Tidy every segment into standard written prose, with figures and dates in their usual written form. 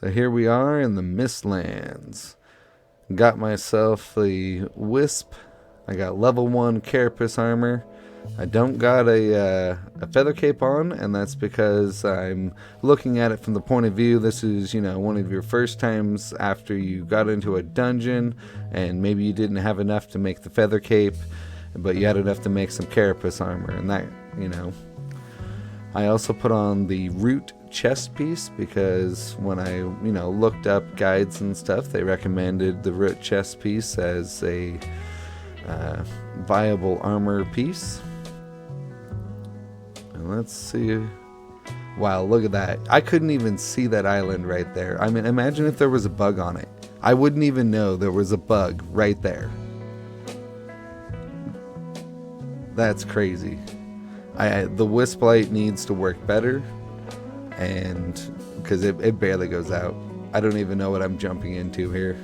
So here we are in the Mistlands. Got myself the Wisp. I got level 1 carapace armor. I don't got a feather cape on, and that's because I'm looking at it from the point of view. This is, one of your first times after you got into a dungeon, and maybe you didn't have enough to make the feather cape, but you had enough to make some carapace armor, and that, I also put on the root chest piece because when I, looked up guides and stuff, they recommended the root chest piece as a viable armor piece. And let's see. Wow, look at that. I couldn't even see that island right there. I mean, imagine if there was a bug on it. I wouldn't even know there was a bug right there. That's crazy. The wisp light needs to work better, and because it barely goes out. I don't even know what I'm jumping into here.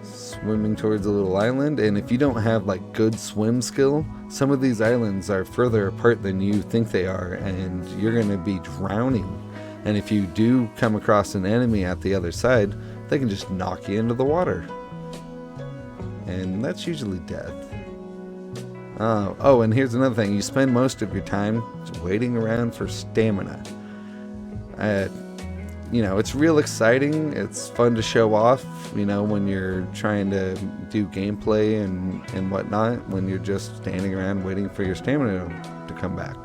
Swimming towards a little island, and if you don't have like good swim skill, some of these islands are further apart than you think they are, and you're going to be drowning. And if you do come across an enemy at the other side, they can just knock you into the water, and that's usually death. Oh, and here's another thing. You spend most of your time just waiting around for stamina. It's real exciting. It's fun to show off, when you're trying to do gameplay and whatnot, when you're just standing around waiting for your stamina to come back.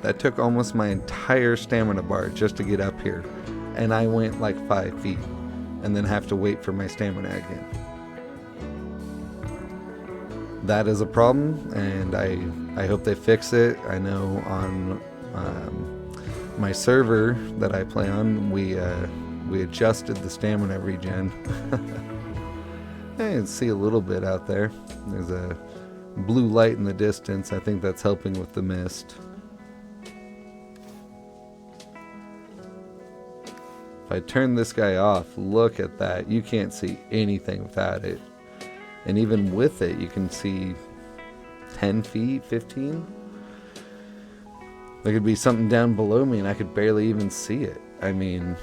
That took almost my entire stamina bar just to get up here. And I went like 5 feet. And then have to wait for my stamina again. That is a problem, and I hope they fix it. I know on my server that I play on, we adjusted the stamina regen. I can see a little bit out there. There's a blue light in the distance. I think that's helping with the mist. If I turn this guy off, look at that. You can't see anything without it. And even with it, you can see 10 feet, 15. There could be something down below me and I could barely even see it. I mean,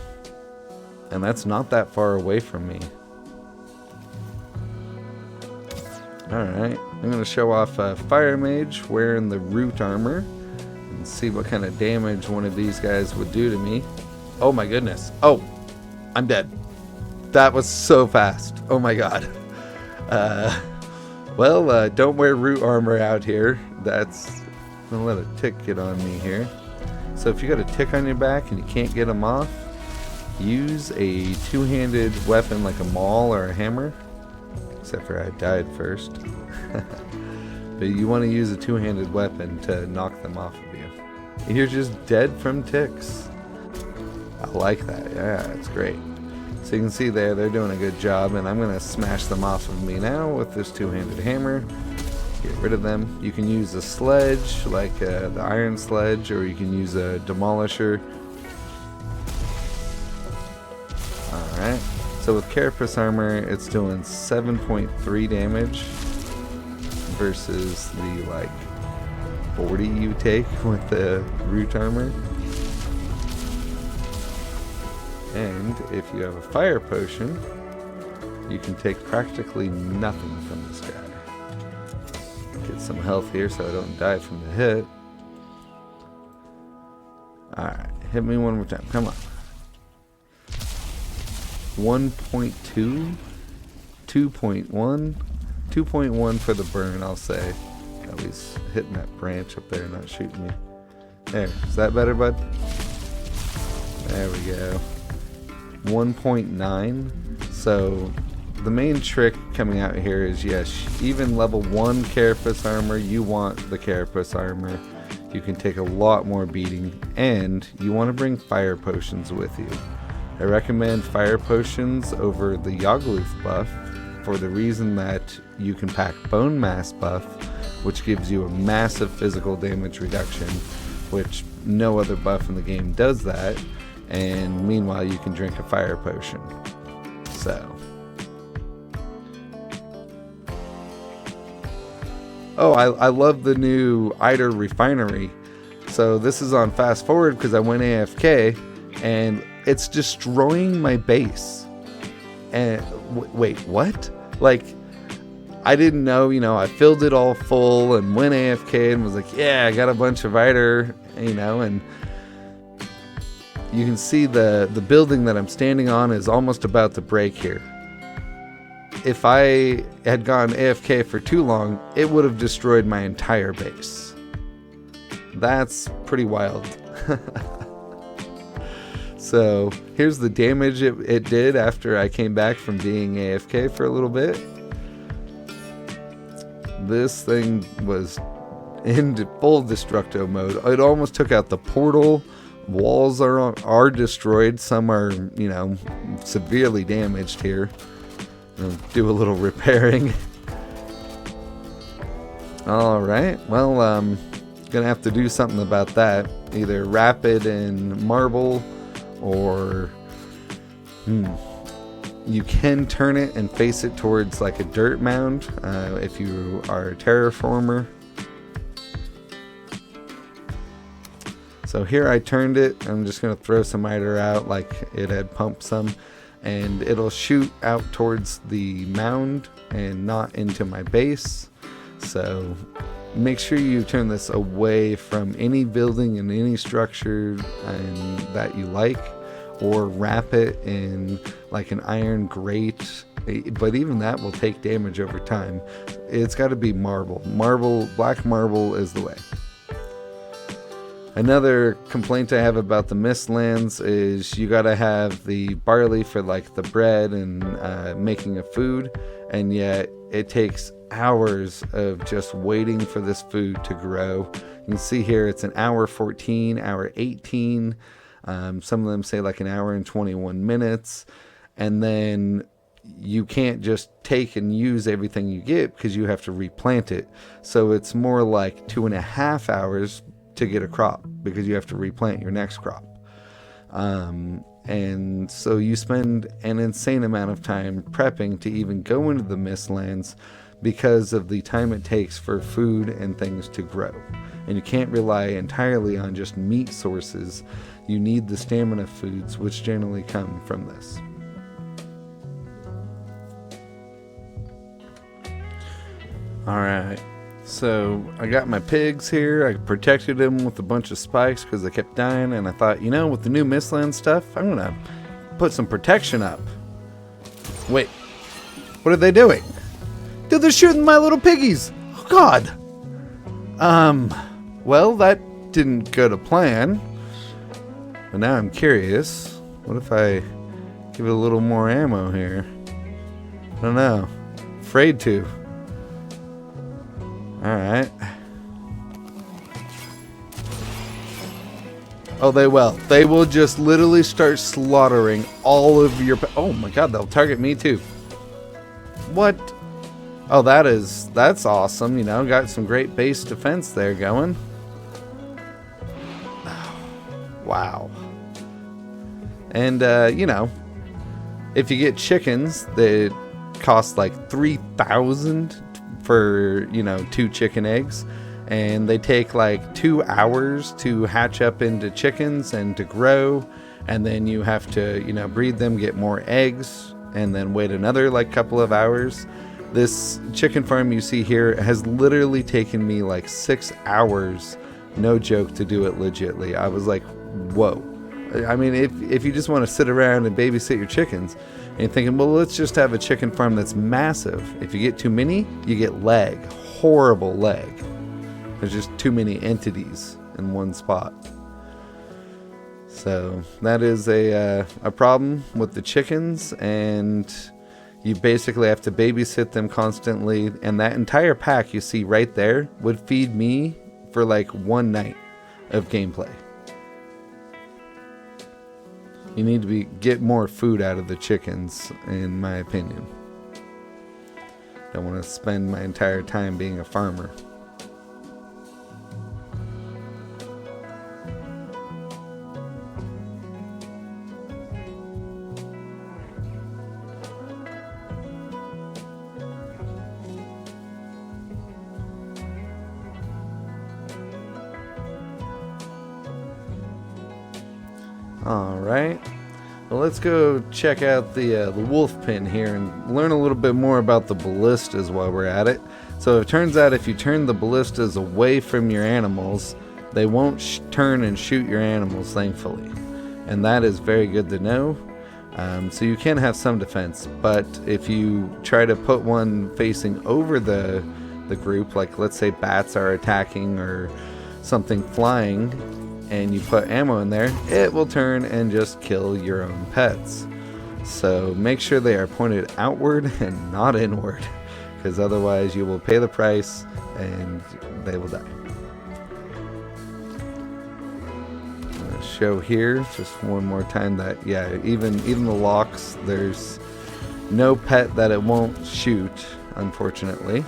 and that's not that far away from me. Alright, I'm going to show off a fire mage wearing the root armor and see what kind of damage one of these guys would do to me. Oh my goodness. Oh, I'm dead. That was so fast. Oh my god. Don't wear root armor out here. That's gonna let a tick get on me here. So if you got a tick on your back and you can't get them off, use a two-handed weapon like a maul or a hammer. Except for I died first. But you want to use a two-handed weapon to knock them off of you. And you're just dead from ticks. I like that. Yeah, it's great. So you can see there, they're doing a good job, and I'm going to smash them off of me now with this two-handed hammer. Get rid of them. You can use a sledge, like the iron sledge, or you can use a demolisher. Alright, so with carapace armor, it's doing 7.3 damage versus the 40 you take with the root armor. And if you have a fire potion, you can take practically nothing from this guy. Get some health here so I don't die from the hit. Alright, hit me one more time. Come on. 1.2, 2.1, 2.1 for the burn, I'll say. At least hitting that branch up there, not shooting me. There, is that better, bud? There we go. 1.9. So the main trick coming out here is, yes, even level 1 carapace armor, you want the carapace armor. You can take a lot more beating, and you want to bring fire potions with you. I recommend fire potions over the Yogg-Sothoth buff for the reason that you can pack bone mass buff, which gives you a massive physical damage reduction, which no other buff in the game does that. And meanwhile, you can drink a fire potion. So Oh, I love the new Eider refinery. So this is on fast forward because I went AFK, and it's destroying my base. And wait, what? Like, I didn't know, I filled it all full and went AFK and was like, yeah, I got a bunch of Eider, and you can see the building that I'm standing on is almost about to break here. If I had gone AFK for too long, it would have destroyed my entire base. That's pretty wild. So here's the damage it did after I came back from being AFK for a little bit. This thing was in full destructo mode. It almost took out the portal. Walls are destroyed. Some are, severely damaged here. I'll do a little repairing. All right. Well, gonna have to do something about that. Either wrap it in marble, or you can turn it and face it towards like a dirt mound if you are a terraformer. So here I turned it. I'm just going to throw some Eider out like it had pumped some, and it'll shoot out towards the mound and not into my base. So make sure you turn this away from any building and any structure that you like, or wrap it in like an iron grate. But even that will take damage over time. It's got to be marble. Black marble is the way. Another complaint I have about the Mistlands is you gotta have the barley for like the bread and making of food, and yet it takes hours of just waiting for this food to grow. You can see here it's an hour 14, hour 18. Some of them say like an hour and 21 minutes. And then you can't just take and use everything you get because you have to replant it. So it's more like 2.5 hours to get a crop because you have to replant your next crop. And so you spend an insane amount of time prepping to even go into the Mistlands because of the time it takes for food and things to grow. And you can't rely entirely on just meat sources. You need the stamina foods, which generally come from this. Alright, so I got my pigs here. I protected them with a bunch of spikes because they kept dying, and I thought, with the new Mistland stuff, I'm gonna put some protection up. Wait, what are they doing? Dude, they're shooting my little piggies! Oh god! Well, that didn't go to plan. But now I'm curious. What if I give it a little more ammo here? I don't know. Afraid to. Alright. Oh, they will. They will just literally start slaughtering all of your... Oh my god, they'll target me too. What? Oh, that's awesome, got some great base defense there going. Wow. And, if you get chickens, they cost like 3,000 for, 2 chicken eggs. And they take like 2 hours to hatch up into chickens and to grow. And then you have to, breed them, get more eggs, and then wait another like couple of hours. This chicken farm you see here has literally taken me like 6 hours, no joke, to do it legitly. I was like, whoa. I mean, if you just want to sit around and babysit your chickens and you're thinking, well, let's just have a chicken farm that's massive. If you get too many, you get lag. Horrible lag. There's just too many entities in one spot. So that is a problem with the chickens, and you basically have to babysit them constantly. And that entire pack you see right there would feed me for like one night of gameplay. You need to get more food out of the chickens, in my opinion. Don't want to spend my entire time being a farmer. Alright. Well, let's go check out the wolf pen here and learn a little bit more about the ballistas while we're at it. So it turns out if you turn the ballistas away from your animals, they won't turn and shoot your animals, thankfully. And that is very good to know. So you can have some defense, but if you try to put one facing over the group, like let's say bats are attacking or something flying, and you put ammo in there, it will turn and just kill your own pets. So make sure they are pointed outward and not inward, because otherwise you will pay the price and they will die. Show here just one more time that even the locks, there's no pet that it won't shoot, unfortunately,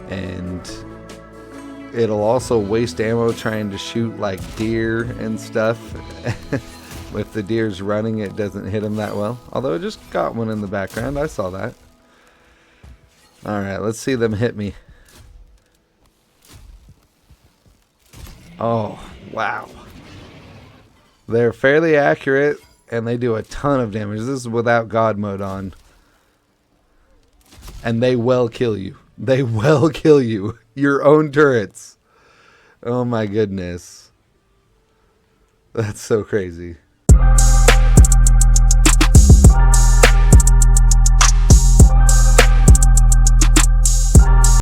and it'll also waste ammo trying to shoot like deer and stuff. If the deer's running, it doesn't hit him that well, although it just got one in the background. I saw that. Alright, let's see them hit me. Oh, wow. They're fairly accurate, and they do a ton of damage. This is without God mode on. And they will kill you. They will kill you. Your own turrets. Oh my goodness. That's so crazy.